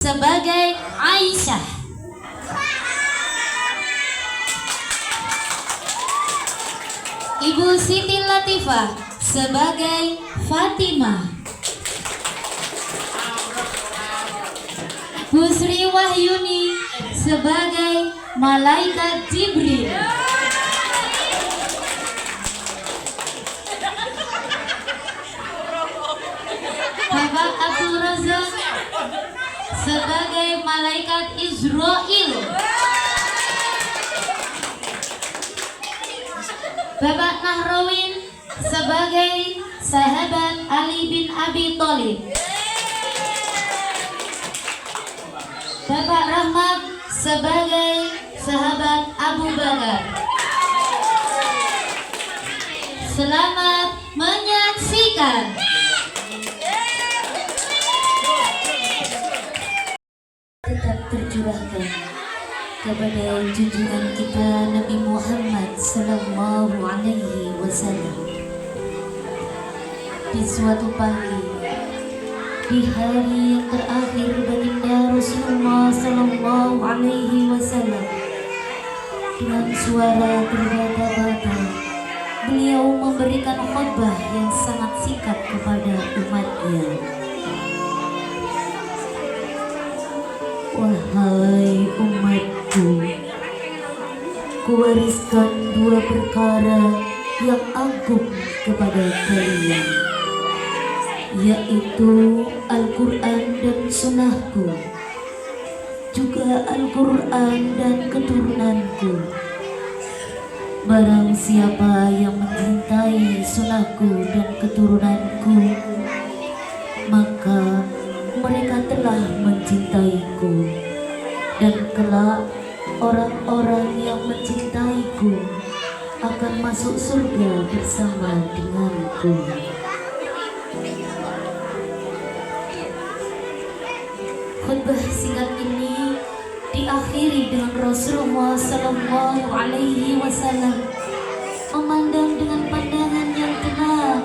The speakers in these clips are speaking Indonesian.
sebagai Aisyah. Ibu Siti Latifah sebagai Fatimah. Bu Sri Wahyuni sebagai Malaikat Jibril. Bapak Abdul Razak sebagai Malaikat Israel. Bapak Nahrawin sebagai sahabat Ali bin Abi Thalib. Bapak Rahmat sebagai sahabat Abu Bakar. Selamat menyaksikan. Tetap tercurahkan kepada junjungan kita Nabi Muhammad sallallahu alaihi wasallam di suatu pagi, di hari yang terakhir baginda Rasulullah sallallahu alaihi wasallam, dengan suara berbata-bata beliau memberikan khutbah yang sangat singkat kepada umatnya. Wahai umatku, kuwariskan dua perkara yang agung kepada kalian, yaitu Al-Quran dan Sunnahku, juga Al-Quran dan keturunanku. Barang siapa yang mencintai Sunnahku dan keturunanku, maka mereka telah mencintaiku, dan kelak orang-orang yang mencintaiku akan masuk surga bersama denganku. Khutbah singkat ini diakhiri dengan Rasulullah sallallahu alaihi wasallam memandang dengan pandangan yang tenang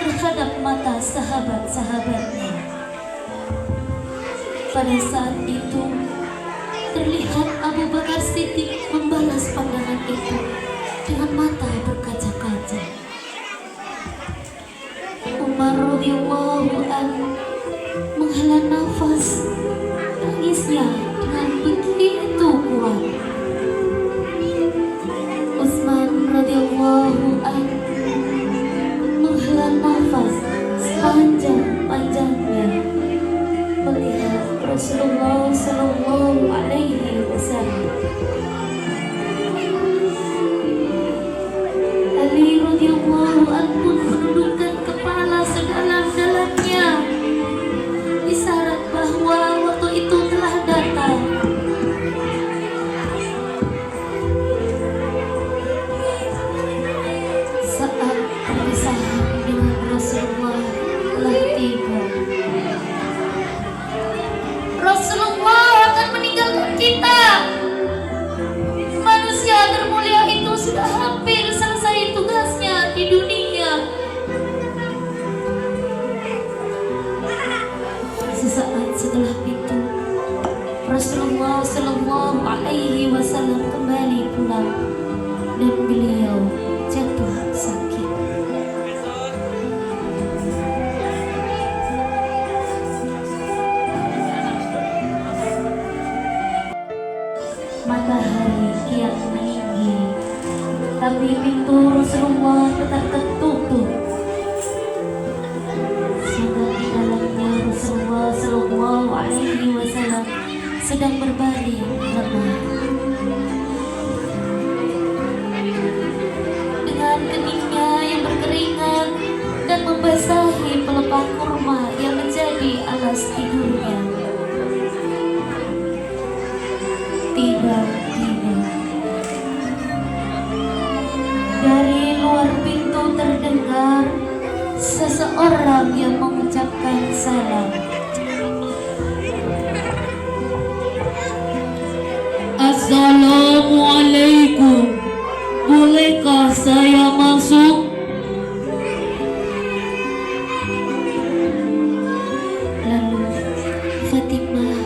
terhadap mata sahabat-sahabatnya. Pada saat itu terlihat Abu Bakar Siddiq membalas pandangan itu dengan mata berkaca-kaca. Umar radhiyallahu anhu menghela nafas, tangisnya dengan begitu kuat. Utsman radhiyallahu anhu menghela nafas sepanjang-panjangnya melihat Rasulullah sallallahu alaihi wasallam. Ali radhiyallahu anhu menundukkan kepala sedalam-dalamnya, isyarat bahwa waktu itu telah datang. Saat perpisahan dengan Rasulullah telah tiba. Rasulullah akan meninggalkan kita. Manusia termulia itu sudah hampir selesai tugasnya di dunia. Sesaat setelah itu, Rasulullah sallallahu alaihi wasallam kembali pulang dan beliau jatuh sakit. Matahari kian meninggi, tapi pintu Rasulullah tetap tertutup. Sedang di dalamnya Rasulullah sallallahu alaihi wasallam sedang berbaring lemah. Dengan keningnya yang berkeringat dan membasahi pelepah kurma yang menjadi alas tidurnya, tiba-tiba dari luar pintu terdengar seseorang yang mengucapkan salam. Assalamualaikum, bolehkah saya masuk? Lalu Fatimah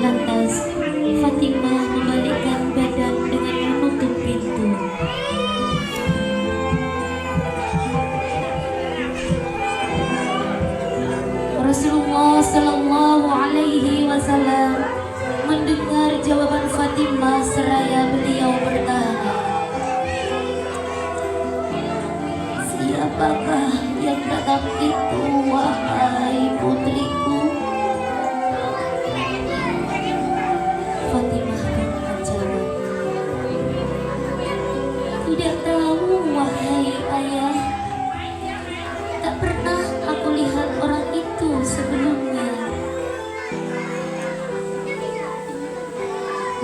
Lantas Fatimah membalikkan badan dengan menutup pintu. Rasulullah Sallallahu Alaihi Wasallam mendengar jawaban Fatimah seraya beliau bertanya, "Siapakah yang datang itu, wahai putriku?" Fatimah pun menjawab, "Tidak tahu, wahai ayah. Tak pernah aku lihat orang itu sebelumnya."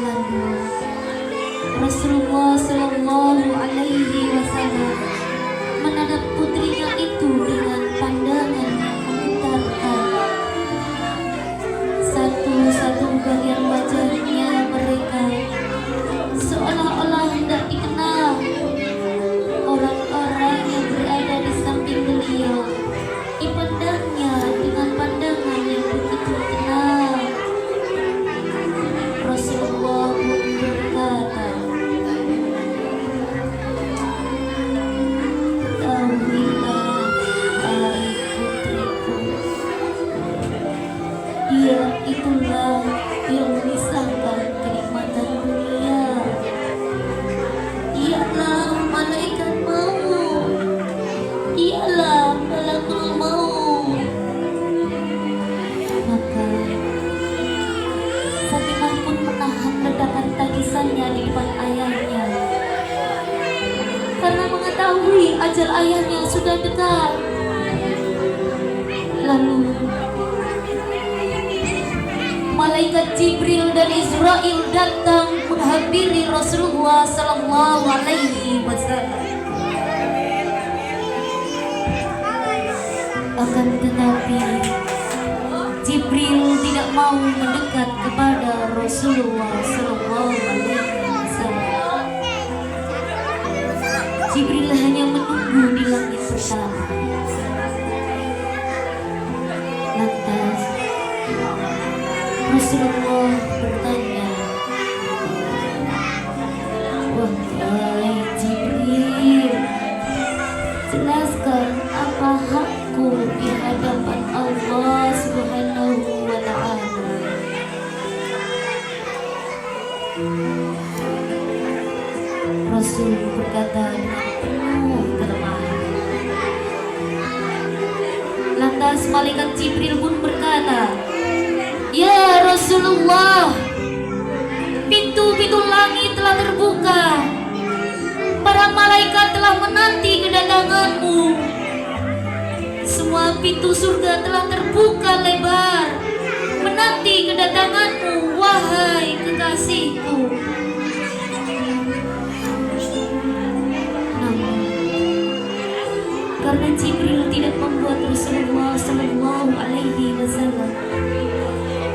Lalu Rasulullah Sallallahu Alaihi Wasallam menatap putrinya itu dengan pandangan yang menggetarkan. Satu-satu bagian wajahnya mereka seolah-olah hendak dikenal. Orang-orang yang berada di samping beliau dipandangnya dengan pandangan yang begitu tenang. Rasulullah pun berkata, "Ketahuilah, hai putriku, dia itulah yang memisahkan kenikmatan dunia. Dialah malaikat maut, dialah malakul maut." Maka Fatimah pun menahan ledakan tangisannya di depan ayahnya, karena mengetahui ajal ayahnya sudah dekat. Lalu malaikat Jibril dan Israel datang menghampiri Rasulullah Sallallahu Alaihi Wasallam. Akan tetapi Jibril tidak mau mendekat kepada Rasulullah Sallallahu Alaihi Wasallam. Jibril hanya menunggu di langit pertama. Lantas Rasulullah bertanya, "Wahai Jibril, jelaskan apa hakku di hadapan Allah Subhanahu wa Ta'ala." Rasul berkata dengan penuh kelemahan. Lantas malaikat Jibril pun berkata, "Ya Rasulullah, pintu-pintu langit telah terbuka. Para malaikat telah menanti kedatanganmu. Semua pintu surga telah terbuka lebar, menanti kedatanganmu, wahai kekasihku." Namun karena Jibril tidak membuat Rasulullah Sallallahu Alaihi Wasallam,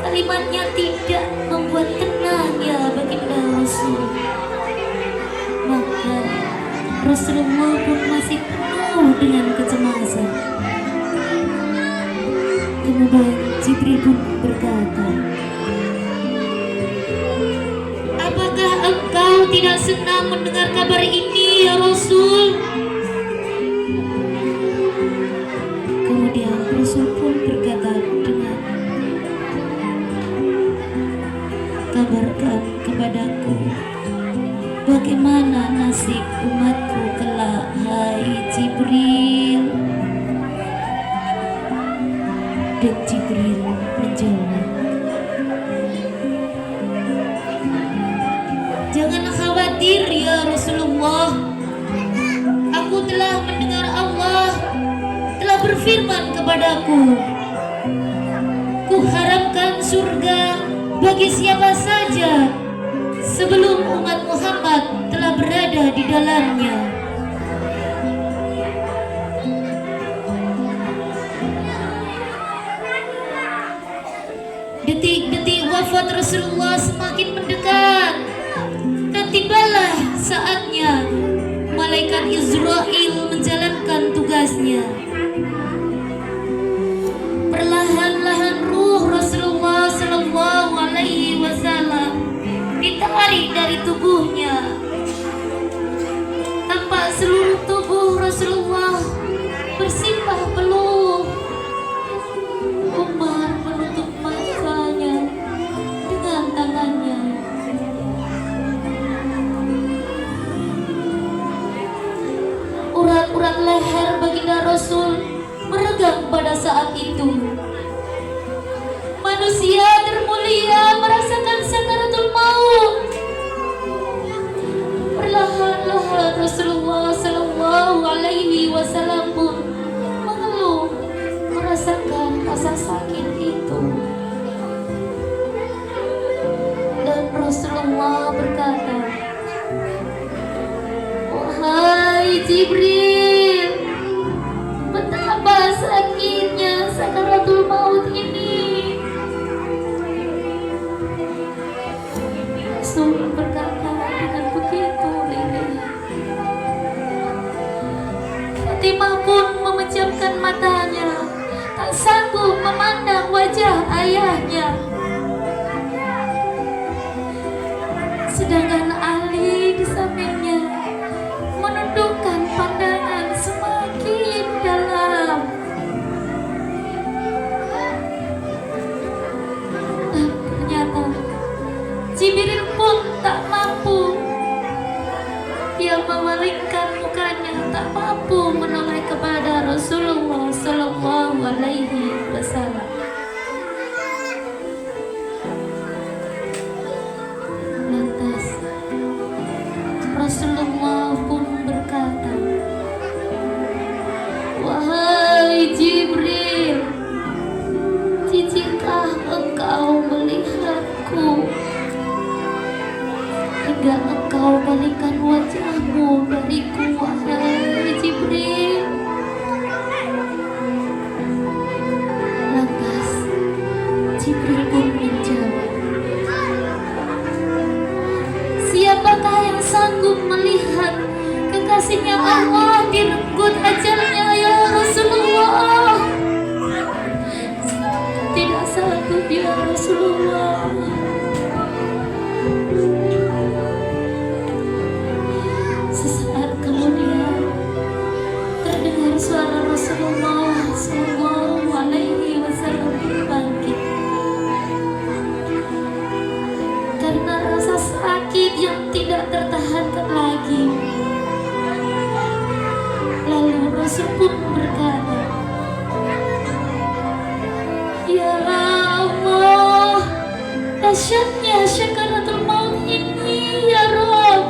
kalimatnya tidak membuat tenang ya baginda Rasul, maka Rasulullah pun masih penuh dengan kecemasan. Kemudian Jibril pun berkata, "Apakah engkau tidak senang mendengar kabar ini ya Rasul?" Kemudian Rasul pun berkata dengan, "Kabarkan kepadaku bagaimana nasib umatku kelak, hai Jibril." Dan Jibril menjawab, "Jangan khawatir ya Rasulullah. Aku telah mendengar Allah telah berfirman kepadaku, kuharamkan surga bagi siapa saja sebelum umat Muhammad telah berada di dalamnya." Detik-detik wafat Rasulullah semakin mendekat, dan tibalah saatnya malaikat Israel menjalankan tugasnya. Perlahan-lahan ruh Rasulullah Sallallahu Alaihi tarik dari tubuhnya. Tampak seluruh tubuh Rasulullah bersimbah peluh. Umar menutup matanya dengan tangannya. Urat-urat leher baginda Rasul meregang pada saat itu. Manusia termulia merasakan sakaratul maut. Perlahan-lahan Rasulullah Sallallahu Alaihi Wasallam pun mengeluh merasakan rasa sakit itu. Dan Rasulullah berkata, "Wahai Jibril, betapa sakitnya sakaratul maut ini." Rasul berkata dengan begitu lirih. Fatimah pun memejamkan matanya, tak sanggup memandang wajah ayahnya. Sedangkan Ali di sampingnya menundukkan pandangan semakin dalam. Dan ternyata Jibril pun tak mampu. Dia memalingkan mukanya, tak mampu menoleh kepada Rasulullah Sallallahu Alaihi Wasallam. Lantas Rasulullah pun berkata, "Wahai Jibril, jijikah engkau melihatku hingga engkau palingkan wajahmu dariku, wahai Jibril?" Lantas Jibril pun menjawab, "Siapakah yang sanggup melihat kekasihnya Allah direnggut ajalnya, ya Rasulullah?" "Tidak sanggup, ya Rasulullah." Sesaat kemudian terdengar suara Rasulullah Sallallahu Alaihi Wasallam berbangkit. Karena rasa sakit yang tidak tertahankan lagi, lalu Rasul pun berkata, "Ya Allah, dahsyatnya sakaratul maut ini, ya Rabb.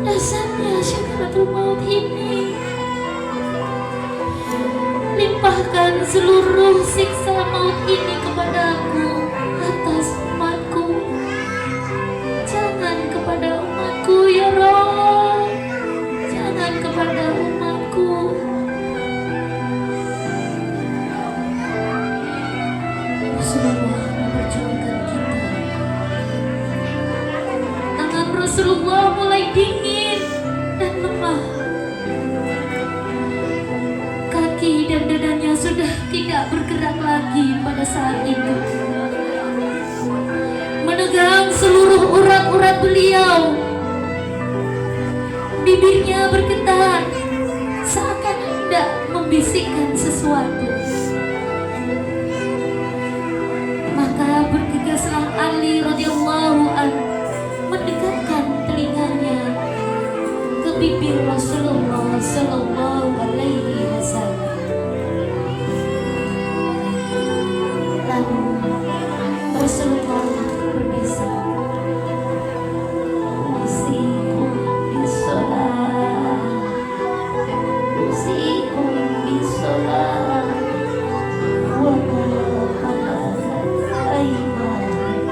Dahsyatnya sakaratul maut ini. Limpahkan seluruh siksa maut ini kepadaku atas umatku. Jangan kepada umatku, ya Rabb. Jangan kepada umatku." Rasulullah memperjuangkan kita. Tangan Rasulullah mulai dingin dan lemah. Kaki dan dadanya sudah tidak bergerak lagi pada saat itu. Menegang seluruh urat-urat beliau, bibirnya bergetar seakan hendak membisikkan sesuatu. Maka bergegaslah Ali radhiyallahu anhu mendekatkan telinganya ke bibir Rasulullah Sallallahu Alaihi Wasallam. Lalu Rasulullah berbisik, "Usikum bisolah, usikum bisolah, wa ma malakat aymanukum."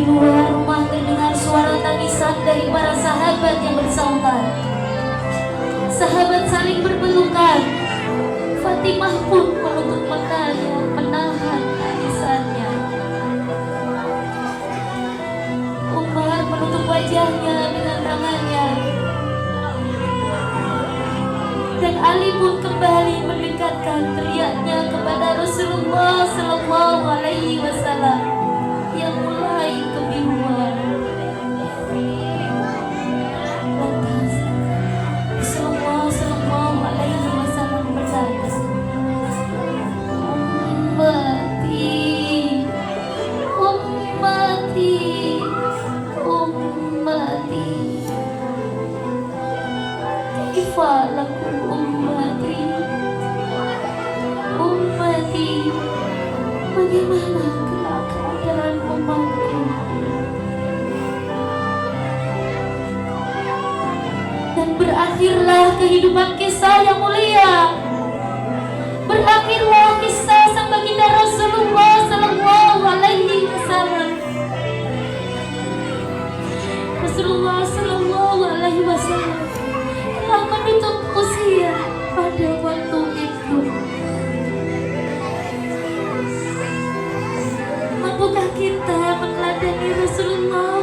luar rumah terdengar suara tangisan dari para sahabat yang bersahabat. Sahabat saling berpelukan. Fatimah pun menutup matanya, menahan tangisannya. Umar menutup wajahnya dengan tangannya. Dan Ali pun kembali mendekatkan teriaknya kepada Rasulullah Sallallahu Alaihi Wasallam yang mulai kebingungan. Lantas Rasulullah Sallallahu Alaihi Wasallam berkata, "Ummati, ummati, ummati, kaifa lakum ummati, ummati, bagaimana kelak keadaan umatku?" Dan berakhirlah kehidupan kisah yang mulia. Berakhirlah kisah sang baginda Rasulullah Sallallahu Alaihi Wasallam. Rasulullah Sallallahu Alaihi Wasallam telah menutup usia pada waktu itu. Mampukah kita meneladani Rasulullah